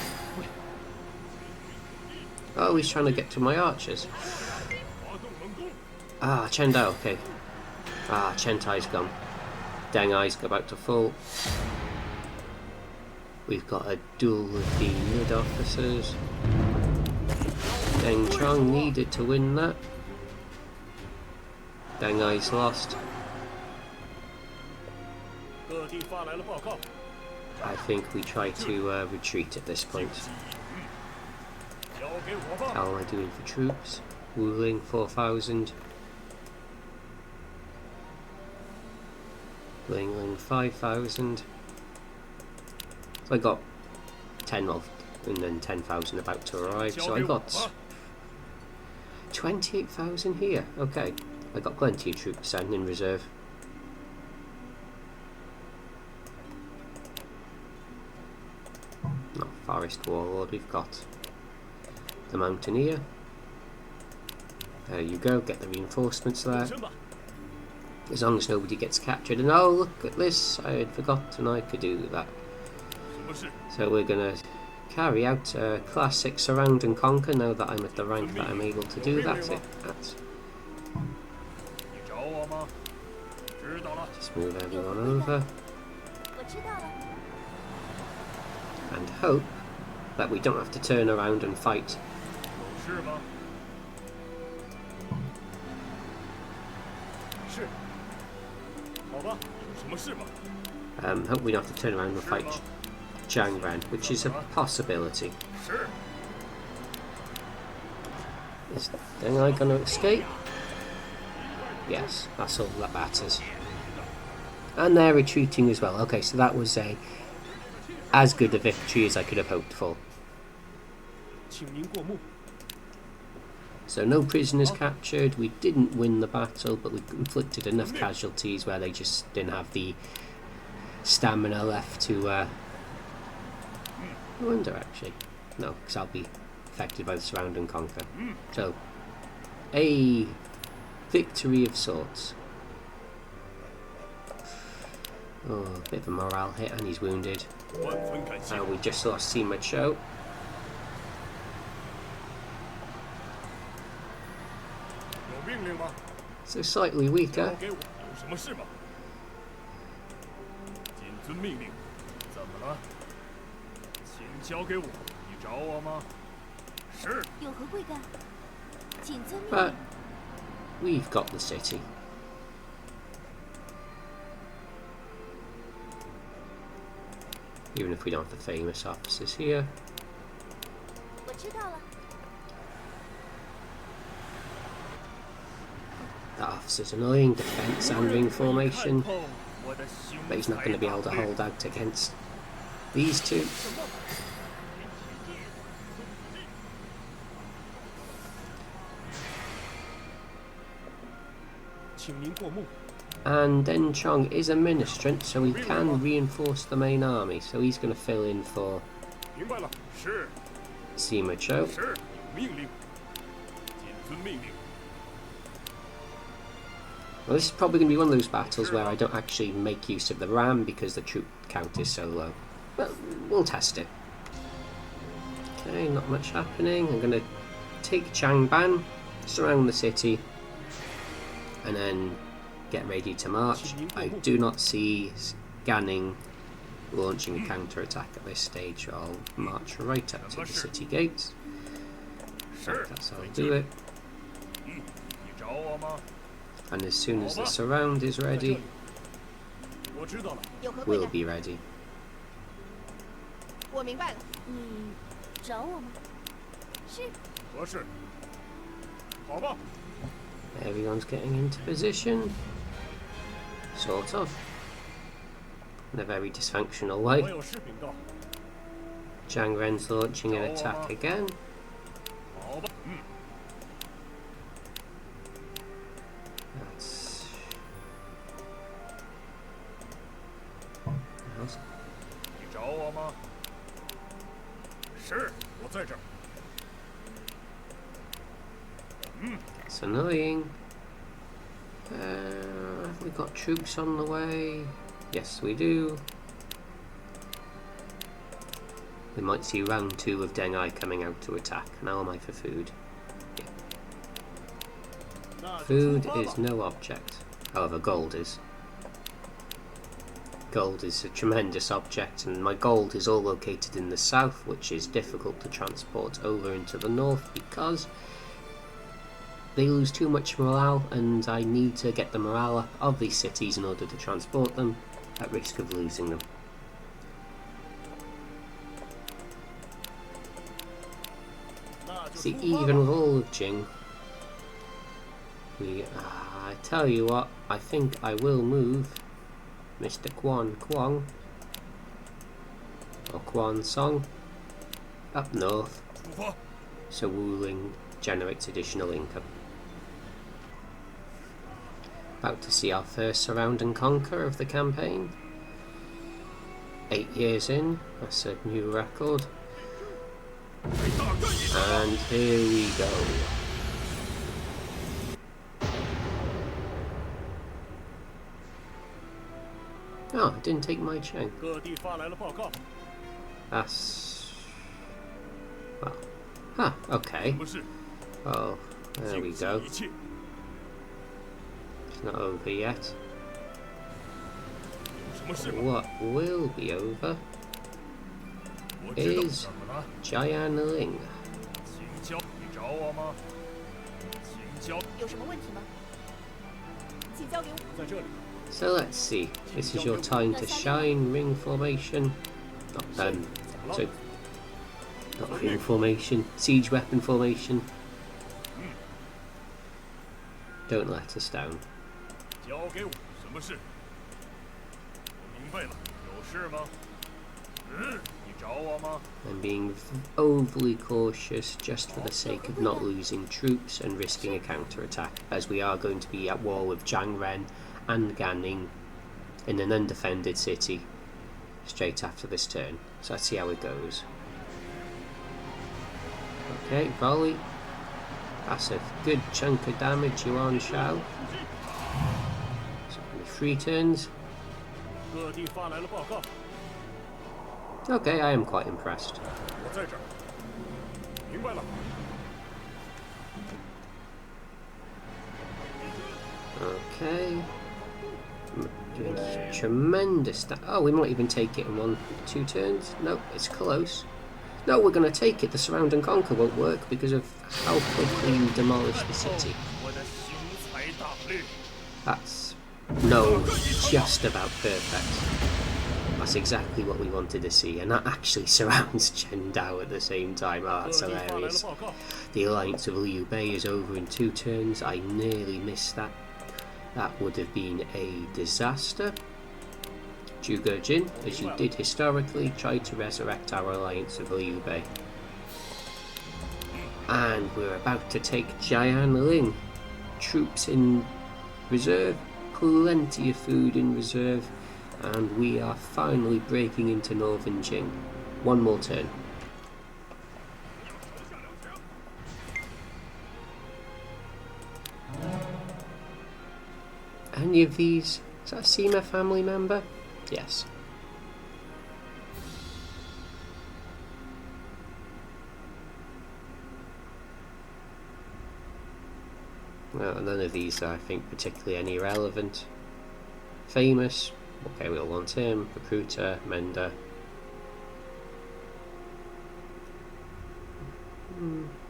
Oh, he's trying to get to my archers. Ah, Chen Dao, okay. Ah, Chen Tai's gone. Deng Ai's about to fall. We've got a duel with the mid officers. Deng Chong needed to win that. Deng Ai's lost. I think we try to retreat at this point. How am I doing for troops? Wuling 4,000. Lingling 5,000. So I got 10 of, and then 10,000 about to arrive. So I got 28,000 here. Okay, I got plenty of troops then in reserve. Not Forest Warlord, we've got the Mountaineer. There you go, get the reinforcements there. As long as nobody gets captured. And oh, look at this, I had forgotten I could do that. So we're going to carry out a classic surround and conquer now that I'm at the rank that I'm able to do that. Just move everyone over. And hope that we don't have to turn around and fight. Hope we don't have to turn around and fight Zhang Ren, which is a possibility. Is Deng Ai going to escape? Yes, that's all that matters. And they're retreating as well. Okay, so that was as good a victory as I could have hoped for. So no prisoners captured. We didn't win the battle, but we inflicted enough casualties where they just didn't have the stamina left to... I wonder actually. No, because I'll be affected by the surround and conquer. So, a victory of sorts. Oh, a bit of a morale hit, and he's wounded. We just lost Sima Yi. So slightly weaker. But we've got the city. Even if we don't have the famous officers here. That officer's annoying, defense and ring formation. But he's not going to be able to hold out against these two. And Den Chong is a ministrant, so he can reinforce the main army. So he's going to fill in for Sima Yi. Well, this is probably going to be one of those battles where I don't actually make use of the ram because the troop count is so low. But we'll test it. Okay, not much happening. I'm going to take Changban, surround the city, and then get ready to march. I do not see Ganning launching a counter-attack at this stage. I'll march right up to the city gates. That's how I'll do it. And as soon as the surround is ready, we'll be ready. Everyone's getting into position. Sort of. In a very dysfunctional way. Zhang Ren's launching an attack again. That's... That's annoying. Have we got troops on the way? Yes, we do. We might see round 2 of Deng Ai coming out to attack. Now am I for food? Yeah. Food is no object. However, gold is. Gold is a tremendous object, and my gold is all located in the south, which is difficult to transport over into the north because they lose too much morale, and I need to get the morale up of these cities in order to transport them, at risk of losing them. See, even with all of Jing, I tell you what, I think I will move Mr. Kwon, or Kwon Song, up north, so Wuling generates additional income. About to see our first surround and conquer of the campaign. 8 years in, that's a new record. And here we go. Oh, I didn't take my Cheng. That's... well... huh, okay. Well, there we go. It's not over yet. What will be over is Jianling. So let's see. This is your time to shine. Ring formation. So not ring formation. Siege weapon formation. Don't let us down. I'm being overly cautious just for the sake of not losing troops and risking a counterattack, as we are going to be at war with Jiangren and Ganning in an undefended city straight after this turn. So let's see how it goes. Okay, volley. That's a good chunk of damage, Yuan Shao. So only 3 turns. Okay, I am quite impressed. Okay. Doing tremendous. Oh, we might even take it in 2 turns. No, it's close. No, we're going to take it. The surround and conquer won't work because of how quickly you demolish the city. That's just about perfect. That's exactly what we wanted to see, and that actually surrounds Chendao at the same time. Oh, that's hilarious. The alliance of Liu Bei is over in 2 turns. I nearly missed that. That would have been a disaster. Zhuge Jin, as you did historically, tried to resurrect our alliance of Liu Bei. And we're about to take Jianling. Troops in reserve, plenty of food in reserve, and we are finally breaking into northern Qing. 1 more turn. Any of these? Is that a Sima family member? Yes. Well, none of these are, I think, particularly any relevant. Famous. Okay, we'll want him. Recruiter, Mender.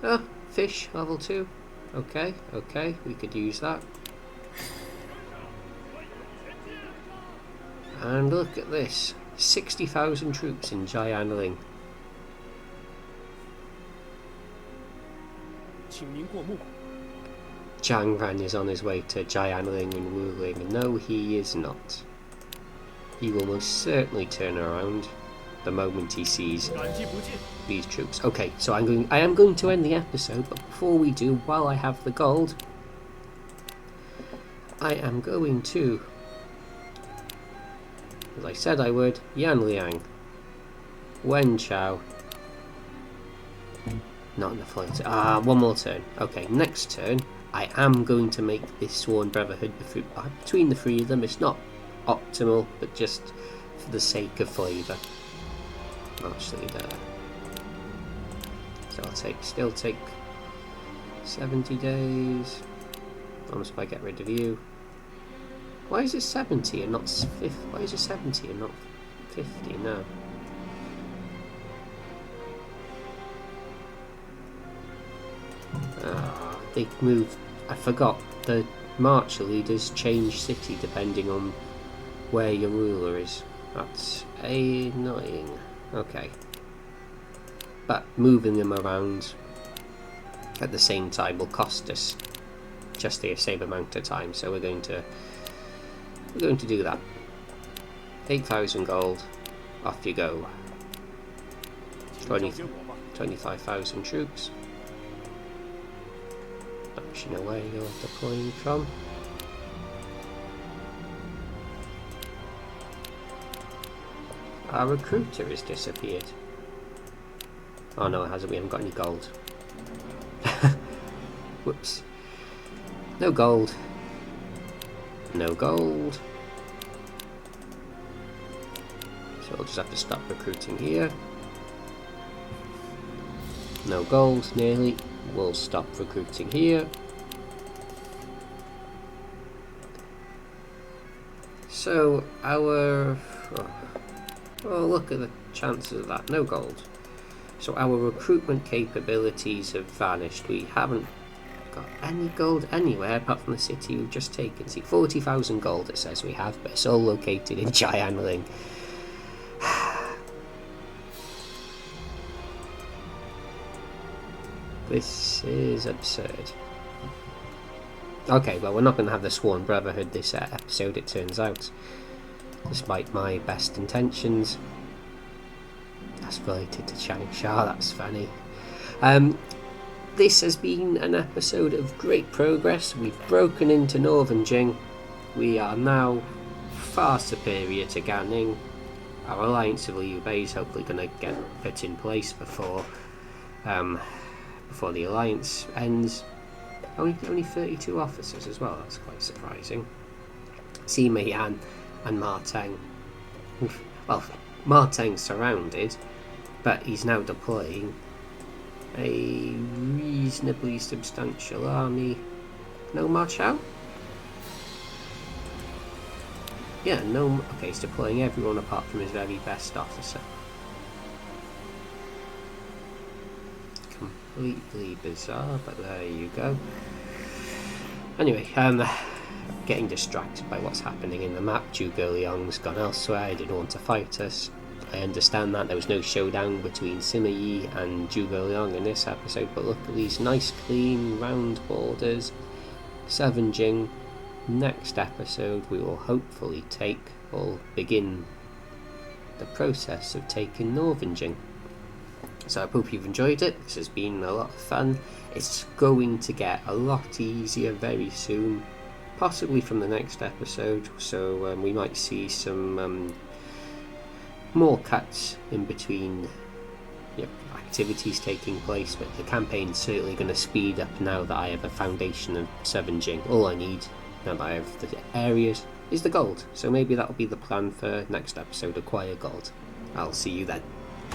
Oh, fish, level 2. Okay, we could use that. And look at this, 60,000 troops in Jianling. Jiangran is on his way to Jianling and Wuling. No, he is not. He will most certainly turn around the moment he sees these troops. Okay, so I am going to end the episode, but before we do, while I have the gold, I am going to, as I said I would, Yanliang, Yuan Shao. Not enough later. 1 more turn. Okay, next turn, I am going to make this Sworn Brotherhood between the 3 of them. It's not optimal, but just for the sake of flavour. Actually, there. So I'll still take 70 days. Almost if I get rid of you. Why is it 70 and not 50? Why is it 70 and not 50? No. They moved. I forgot. The marcher leaders change city depending on where your ruler is. That's annoying. Okay. But moving them around at the same time will cost us just the same amount of time, so we're going to do that. 8,000 gold, off you go. 25,000 troops. Don't actually know where you're deploying from. Our recruiter has disappeared. Oh no, it hasn't. We haven't got any gold. Whoops. No gold. No gold. So we'll just have to stop recruiting here. No gold, nearly. We'll stop recruiting here. So our... Oh, look at the chances of that. No gold. So our recruitment capabilities have vanished. We haven't got any gold anywhere apart from the city we've just taken. See, 40,000 gold it says we have, but it's all located in Jianling. This is absurd. Okay, well, we're not going to have the Sworn Brotherhood this episode, it turns out. Despite my best intentions. That's related to Changsha, that's funny. This has been an episode of great progress. We've broken into Northern Jing. We are now far superior to Ganning. Our alliance with Liu Bei is hopefully going to get put in place before the alliance ends. Only 32 officers as well, that's quite surprising. Sima Yi and Ma Teng. Well, Ma Teng's surrounded, but he's now deploying a reasonably substantial army. No Yuan Shao? Yeah, no. Okay, he's deploying everyone apart from his very best officer. Completely bizarre, but there you go. Anyway, getting distracted by what's happening in the map. Zhuge Liang's gone elsewhere, he didn't want to fight us. I understand that there was no showdown between Sima Yi and Zhuge Liang in this episode, but look at these nice clean round borders. 7 Jing. Next episode we will hopefully begin the process of taking Northern Jing. So I hope you've enjoyed it. This has been a lot of fun. It's going to get a lot easier very soon, possibly from the next episode, so we might see some more cuts in between activities taking place, but the campaign's certainly going to speed up now that I have a foundation of 7 Jing. All I need, now that I have the areas, is the gold, so maybe that'll be the plan for next episode, acquire gold. I'll see you then.